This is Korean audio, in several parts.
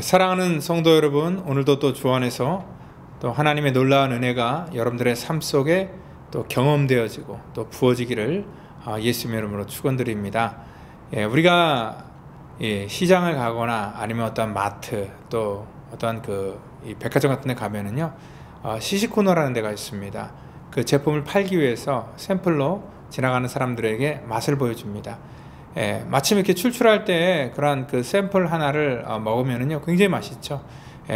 사랑하는 성도 여러분, 오늘도 또 주 안에서 또 하나님의 놀라운 은혜가 여러분들의 삶 속에 또 경험되어지고 또 부어지기를 예수님의 이름으로 축원드립니다. 우리가 시장을 가거나 아니면 어떤 마트 또 어떤 이 백화점 같은 데 가면은요, 시식 코너라는 데가 있습니다. 그 제품을 팔기 위해서 샘플로 지나가는 사람들에게 맛을 보여줍니다. 마침 이렇게 출출할 때 그런 그 샘플 하나를 먹으면은요, 굉장히 맛있죠.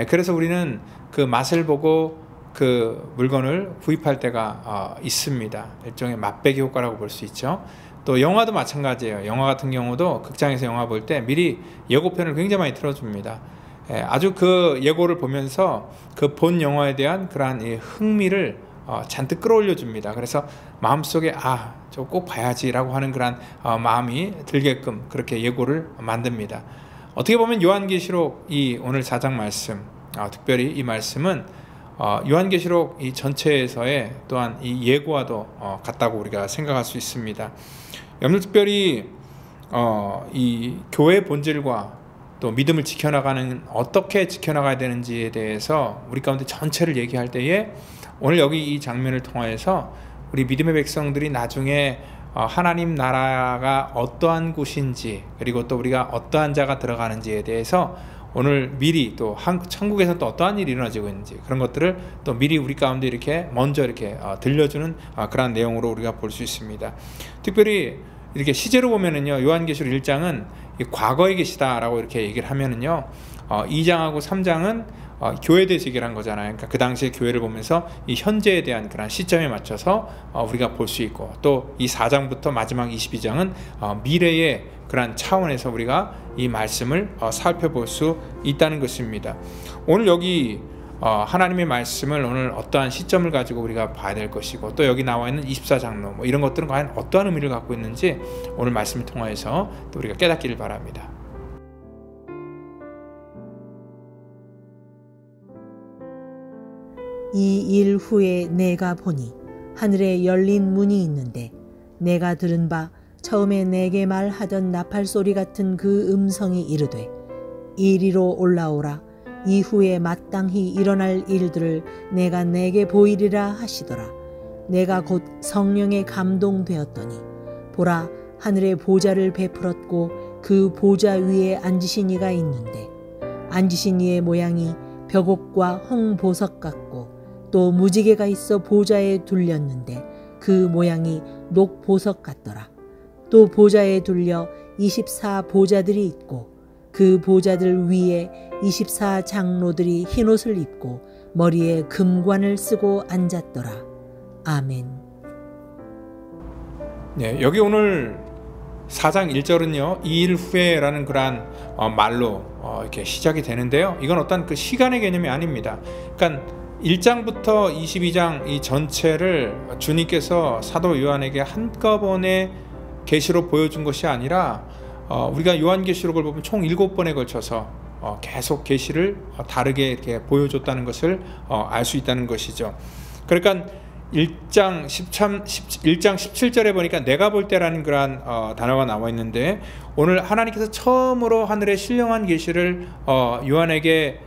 그래서 우리는 그 맛을 보고 그 물건을 구입할 때가 있습니다. 일종의 맛배기 효과라고 볼 수 있죠. 또 영화도 마찬가지예요. 영화 같은 경우도 극장에서 영화 볼 때 미리 예고편을 굉장히 많이 틀어줍니다. 아주 그 예고를 보면서 그 본 영화에 대한 그러한 흥미를 잔뜩 끌어올려 줍니다. 그래서 마음속에 저거 꼭 봐야지라고 하는 그런 마음이 들게끔 그렇게 예고를 만듭니다. 어떻게 보면 요한계시록 이 오늘 4장 말씀, 특별히 이 말씀은 요한계시록 이 전체에서의 또한 이 예고와도 같다고 우리가 생각할 수 있습니다. 여러분, 특별히 이 교회의 본질과 또 믿음을 지켜나가는, 어떻게 지켜나가야 되는지에 대해서 우리 가운데 전체를 얘기할 때에 오늘 여기 이 장면을 통해서 우리 믿음의 백성들이 나중에 하나님 나라가 어떠한 곳인지, 그리고 또 우리가 어떠한 자가 들어가는지에 대해서 오늘 미리 또 천국에서 또 어떠한 일이 일어나지고 있는지, 그런 것들을 또 미리 우리 가운데 이렇게 먼저 이렇게 들려주는 그런 내용으로 우리가 볼 수 있습니다. 특별히 이렇게 시제로 보면은요, 요한계시록 1장은 과거에 계시다라고 이렇게 얘기를 하면은요, 2장하고 3장은 교회에 대해서 얘기를 한 거잖아요. 그러니까 그 당시에 교회를 보면서 이 현재에 대한 그런 시점에 맞춰서 우리가 볼 수 있고, 또 이 4장부터 마지막 22장은 미래의 그런 차원에서 우리가 이 말씀을 살펴볼 수 있다는 것입니다. 오늘 여기 하나님의 말씀을 오늘 어떠한 시점을 가지고 우리가 봐야 될 것이고, 또 여기 나와 있는 24장로 뭐 이런 것들은 과연 어떠한 의미를 갖고 있는지 오늘 말씀을 통해서 또 우리가 깨닫기를 바랍니다. 이 일 후에 내가 보니 하늘에 열린 문이 있는데, 내가 들은 바 처음에 내게 말하던 나팔 소리 같은 그 음성이 이르되, 이리로 올라오라. 이후에 마땅히 일어날 일들을 내가 내게 보이리라 하시더라. 내가 곧 성령에 감동되었더니, 보라, 하늘에 보좌를 베풀었고 그 보좌 위에 앉으신 이가 있는데, 앉으신 이의 모양이 벽옥과 홍보석 같고, 또 무지개가 있어 보좌에 둘렸는데 그 모양이 녹보석 같더라. 또 보좌에 둘려 24 보좌들이 있고, 그 보좌들 위에 24 장로들이 흰옷을 입고 머리에 금관을 쓰고 앉았더라. 아멘. 네, 여기 오늘 4장 1절은요, 이 일 후에라는 그러한 말로 이렇게 시작이 되는데요, 이건 어떤 그 시간의 개념이 아닙니다. 그러니까 1장부터 22장 이 전체를 주님께서 사도 요한에게 한꺼번에 계시로 보여준 것이 아니라, 우리가 요한계시록을 보면 총 7번에 걸쳐서 계속 계시를 다르게 이렇게 보여줬다는 것을 알 수 있다는 것이죠. 그러니까 1장 17절에 보니까 내가 볼 때라는 그러한 단어가 나와 있는데, 오늘 하나님께서 처음으로 하늘의 신령한 계시를 요한에게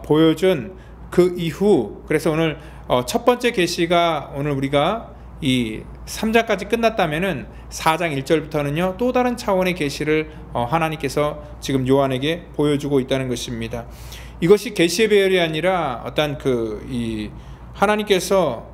보여준 그 이후, 그래서 오늘 첫 번째 계시가 오늘 우리가 이 3장까지 끝났다면은 4장 1절부터는요, 또 다른 차원의 계시를 하나님께서 지금 요한에게 보여주고 있다는 것입니다. 이것이 계시의 배열이 아니라 어떤 이 하나님께서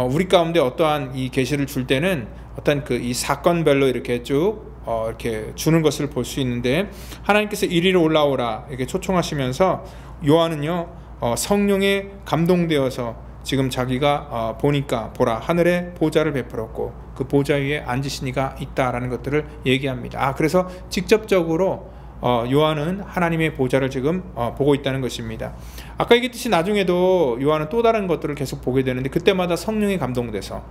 우리 가운데 어떠한 이 계시를 줄 때는 어떤 이 사건별로 이렇게 쭉 이렇게 주는 것을 볼 수 있는데, 하나님께서 이리로 올라오라 이렇게 초청하시면서 요한은요, 성령에 감동되어서 지금 자기가 보니까 보라, 하늘에 보좌를 베풀었고 그 보좌 위에 앉으신 이가 있다라는 것들을 얘기합니다. 그래서 직접적으로 요한은 하나님의 보좌를 지금 보고 있다는 것입니다. 아까 얘기했듯이 나중에도 요한은 또 다른 것들을 계속 보게 되는데, 그때마다 성령에 감동돼서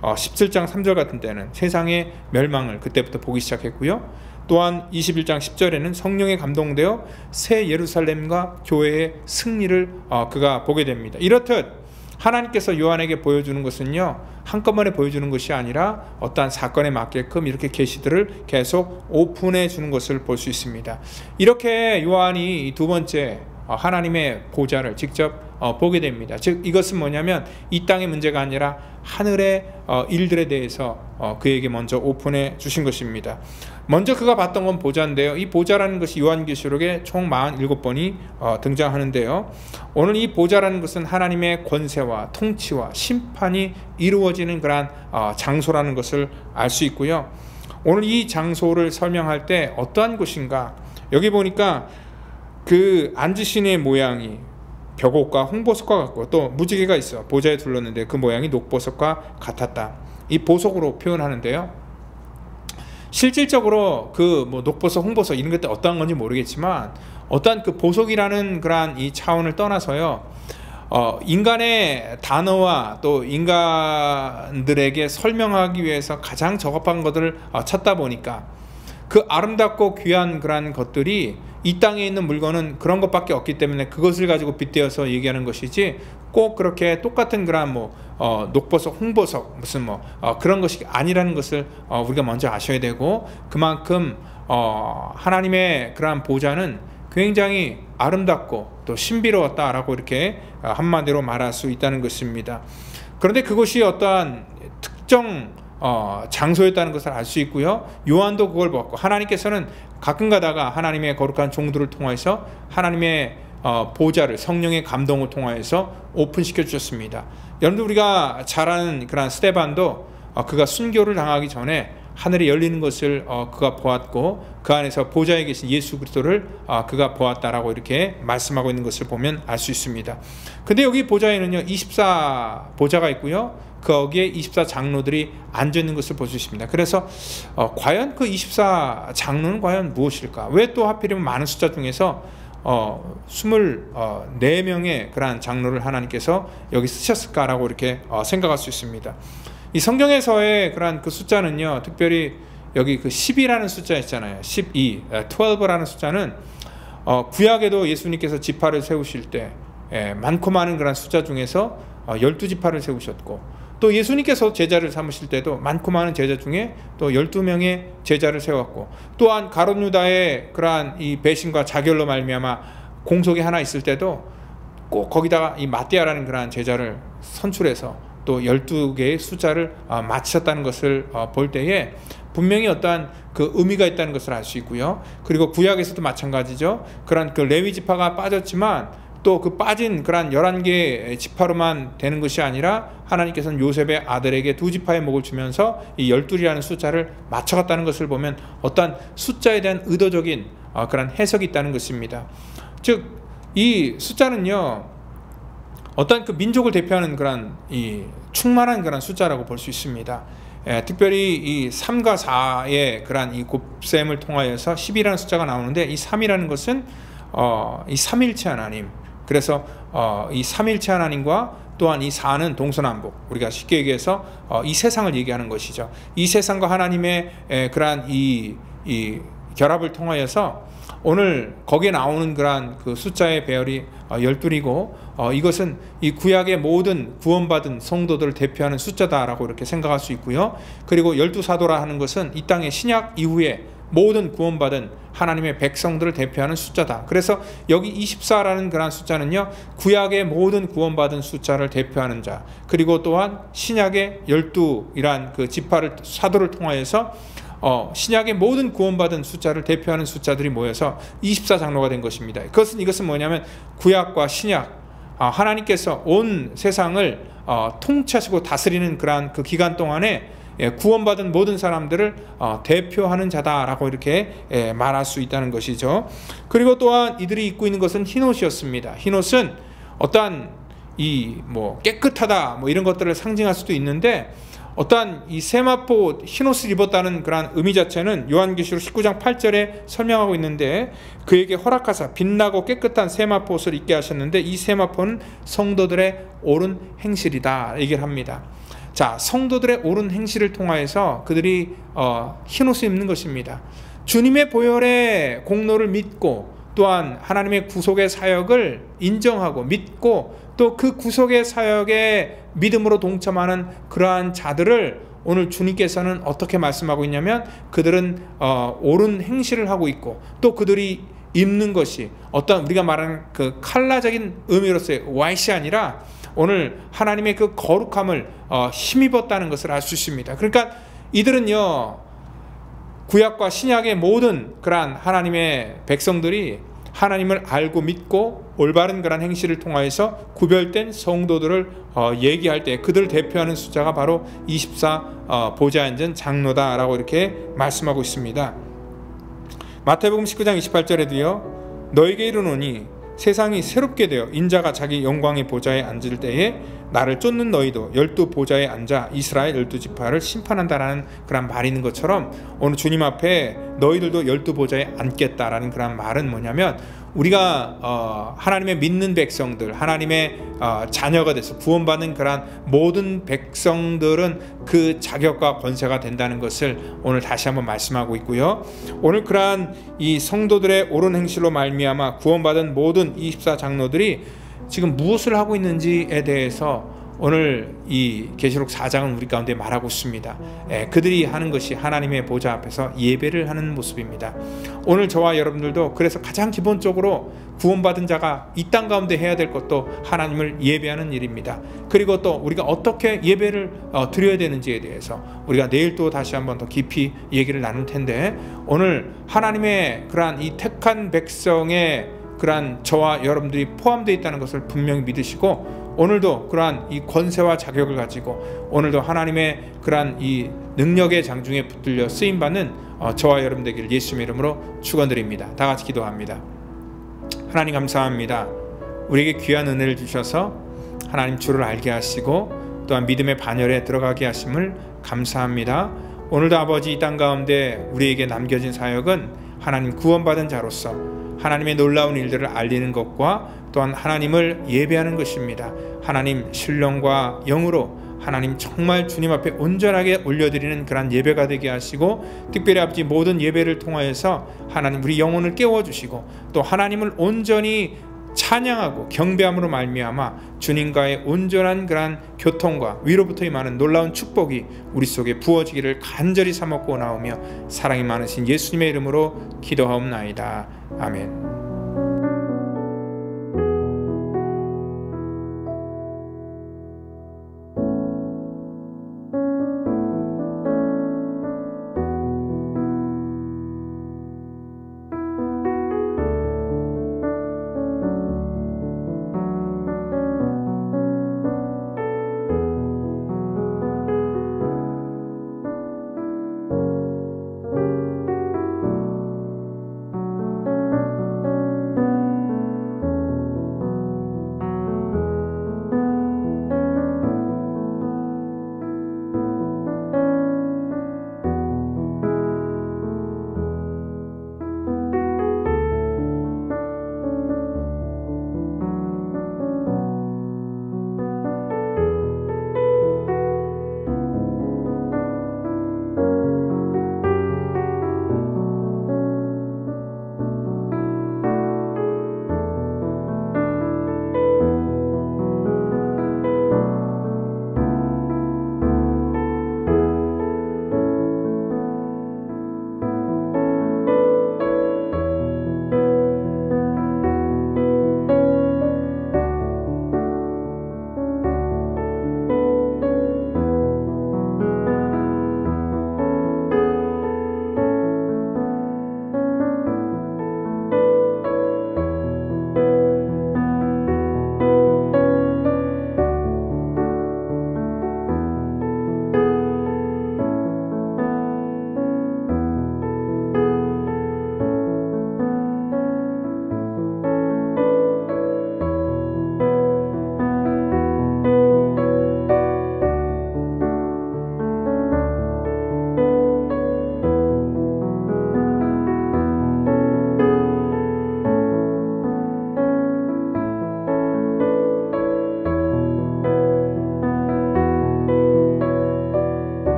17장 3절 같은 때는 세상의 멸망을 그때부터 보기 시작했고요, 또한 21장 10절에는 성령에 감동되어 새 예루살렘과 교회의 승리를 그가 보게 됩니다. 이렇듯 하나님께서 요한에게 보여주는 것은요, 한꺼번에 보여주는 것이 아니라 어떠한 사건에 맞게끔 이렇게 계시들을 계속 오픈해 주는 것을 볼 수 있습니다. 이렇게 요한이 두 번째 하나님의 보좌를 직접 보게 됩니다. 즉 이것은 뭐냐면 이 땅의 문제가 아니라 하늘의 일들에 대해서 그에게 먼저 오픈해 주신 것입니다. 먼저 그가 봤던 건 보좌인데요. 이 보좌라는 것이 요한계시록에 총 47번이 등장하는데요. 오늘 이 보좌라는 것은 하나님의 권세와 통치와 심판이 이루어지는 그러한 장소라는 것을 알 수 있고요. 오늘 이 장소를 설명할 때 어떠한 곳인가? 여기 보니까 그 앉으신 이의 모양이 벽옷과 홍보석과 같고 또 무지개가 있어 보좌에 둘렀는데 그 모양이 녹보석과 같았다. 이 보석으로 표현하는데요. 실질적으로 그 뭐 녹보석, 홍보석 이런 것들 어떠한 건지 모르겠지만 어떠한 그 보석이라는 그러한 이 차원을 떠나서요. 인간의 단어와 또 인간들에게 설명하기 위해서 가장 적합한 것들을 찾다 보니까 그 아름답고 귀한 그러한 것들이 이 땅에 있는 물건은 그런 것밖에 없기 때문에 그것을 가지고 빗대어서 얘기하는 것이지 꼭 그렇게 똑같은 그러한 녹보석, 홍보석 무슨 그런 것이 아니라는 것을 우리가 먼저 아셔야 되고 그만큼 하나님의 그러한 보좌는 굉장히 아름답고 또 신비로웠다라고 이렇게 한마디로 말할 수 있다는 것입니다. 그런데 그것이 어떠한 특정 장소였다는 것을 알 수 있고요. 요한도 그걸 보았고 하나님께서는 가끔 가다가 하나님의 거룩한 종들을 통해서 하나님의 보좌를 성령의 감동을 통하여서 오픈시켜 주셨습니다. 여러분들 우리가 잘 아는 그런 스데반도 그가 순교를 당하기 전에 하늘이 열리는 것을 그가 보았고 그 안에서 보좌에 계신 예수 그리스도를 그가 보았다라고 이렇게 말씀하고 있는 것을 보면 알 수 있습니다. 근데 여기 보좌에는요 24 보좌가 있고요. 거기에 24 장로들이 앉아 있는 것을 볼 수 있습니다. 그래서 과연 그 24 장로는 과연 무엇일까? 왜 또 하필이면 많은 숫자 중에서 24명의 그러한 장로를 하나님께서 여기 쓰셨을까라고 이렇게 생각할 수 있습니다. 이 성경에서의 그러한 그 숫자는요, 특별히 여기 그 10이라는 숫자 있잖아요. 12라는 숫자는 구약에도 예수님께서 지파를 세우실 때 많고 많은 그런 숫자 중에서 12지파를 세우셨고 또 예수님께서 제자를 삼으실 때도 많고 많은 제자 중에 또 12명의 제자를 세웠고 또한 가룟 유다의 그러한 이 배신과 자결로 말미암아 공속이 하나 있을 때도 꼭 거기다가 이 마띠아라는 그러한 제자를 선출해서 또 12개의 숫자를 맞추셨다는 것을 볼 때에 분명히 어떠한 그 의미가 있다는 것을 알 수 있고요. 그리고 구약에서도 마찬가지죠. 그런 그 레위 지파가 빠졌지만 또 그 빠진 그런 11개 지파로만 되는 것이 아니라 하나님께서는 요셉의 아들에게 2지파의 목을 주면서 이 12이라는 숫자를 맞춰갔다는 것을 보면 어떠한 숫자에 대한 의도적인 그런 해석이 있다는 것입니다. 즉 이 숫자는요 어떤 그 민족을 대표하는 그런 이 충만한 그런 숫자라고 볼 수 있습니다. 특별히 이 3과 4의 그런 이 곱셈을 통하여서 10이라는 숫자가 나오는데 이 3이라는 것은 이 삼일체 하나님. 그래서 이 삼일체 하나님과 또한 이 4는 동서남북. 우리가 쉽게 얘기해서 이 세상을 얘기하는 것이죠. 이 세상과 하나님의 그러한 이 결합을 통하여서 오늘 거기에 나오는 그러한 그 숫자의 배열이 12이고 이것은 이 구약의 모든 구원받은 성도들을 대표하는 숫자다라고 이렇게 생각할 수 있고요. 그리고 12사도라 하는 것은 이 땅의 신약 이후에 모든 구원받은 하나님의 백성들을 대표하는 숫자다. 그래서 여기 24라는 그런 숫자는요 구약의 모든 구원받은 숫자를 대표하는 자, 그리고 또한 신약의 12이란 그 지파를 사도를 통하여서 신약의 모든 구원받은 숫자를 대표하는 숫자들이 모여서 24장로가 된 것입니다. 이것은 뭐냐면 구약과 신약 하나님께서 온 세상을 통치하시고 다스리는 그러한 그 기간 동안에 구원받은 모든 사람들을 대표하는 자다라고 이렇게 말할 수 있다는 것이죠. 그리고 또한 이들이 입고 있는 것은 흰옷이었습니다. 흰옷은 어떠한 깨끗하다 이런 것들을 상징할 수도 있는데 어떠한 이 세마포 흰옷을 입었다는 그런 의미 자체는 요한계시록 19장 8절에 설명하고 있는데 그에게 허락하사 빛나고 깨끗한 세마포 옷을 입게 하셨는데 이 세마포는 성도들의 옳은 행실이다 얘기를 합니다. 자, 성도들의 옳은 행실을 통하여서 그들이 흰옷을 입는 것입니다. 주님의 보혈의 공로를 믿고 또한 하나님의 구속의 사역을 인정하고 믿고 또 그 구속의 사역에 믿음으로 동참하는 그러한 자들을 오늘 주님께서는 어떻게 말씀하고 있냐면 그들은 옳은 행실을 하고 있고 또 그들이 입는 것이 어떤 우리가 말하는 그 칼라적인 의미로서의 white이 아니라 오늘 하나님의 그 거룩함을 힘입었다는 것을 알 수 있습니다. 그러니까 이들은요, 구약과 신약의 모든 그러한 하나님의 백성들이 하나님을 알고 믿고 올바른 그런 행실을 통하여서 구별된 성도들을 얘기할 때 그들을 대표하는 숫자가 바로 24 보좌에 앉은 장로다라고 이렇게 말씀하고 있습니다. 마태복음 19장 28절에도요, 너에게 이르노니 세상이 새롭게 되어 인자가 자기 영광의 보좌에 앉을 때에 나를 쫓는 너희도 12 보좌에 앉아 이스라엘 12지파를 심판한다라는 그런 말이 있는 것처럼 오늘 주님 앞에 너희들도 12 보좌에 앉겠다라는 그런 말은 뭐냐면, 우리가 하나님의 믿는 백성들, 하나님의 자녀가 돼서 구원받는 그러한 모든 백성들은 그 자격과 권세가 된다는 것을 오늘 다시 한번 말씀하고 있고요. 오늘 그러한 이 성도들의 옳은 행실로 말미암아 구원받은 모든 24 장로들이 지금 무엇을 하고 있는지에 대해서 오늘 이 계시록 4장은 우리 가운데 말하고 있습니다. 그들이 하는 것이 하나님의 보좌 앞에서 예배를 하는 모습입니다. 오늘 저와 여러분들도 그래서 가장 기본적으로 구원받은 자가 이 땅 가운데 해야 될 것도 하나님을 예배하는 일입니다. 그리고 또 우리가 어떻게 예배를 드려야 되는지에 대해서 우리가 내일 또 다시 한번 더 깊이 얘기를 나눌 텐데, 오늘 하나님의 그러한 이 택한 백성의 그러한 저와 여러분들이 포함되어 있다는 것을 분명히 믿으시고, 오늘도 그러한 이 권세와 자격을 가지고 오늘도 하나님의 그러한 이 능력의 장중에 붙들려 쓰임받는 저와 여러분 되기를 예수님의 이름으로 축원드립니다. 다 같이 기도합니다. 하나님 감사합니다. 우리에게 귀한 은혜를 주셔서 하나님 주를 알게 하시고 또한 믿음의 반열에 들어가게 하심을 감사합니다. 오늘도 아버지 이 땅 가운데 우리에게 남겨진 사역은 하나님 구원받은 자로서 하나님의 놀라운 일들을 알리는 것과 또한 하나님을 예배하는 것입니다. 하나님 신령과 영으로 하나님 정말 주님 앞에 온전하게 올려드리는 그런 예배가 되게 하시고, 특별히 아버지 모든 예배를 통하여서 하나님 우리 영혼을 깨워주시고 또 하나님을 온전히 찬양하고 경배함으로 말미암아 주님과의 온전한 그런 교통과 위로부터의 많은 놀라운 축복이 우리 속에 부어지기를 간절히 사먹고 나오며 사랑이 많으신 예수님의 이름으로 기도하옵나이다. 아멘.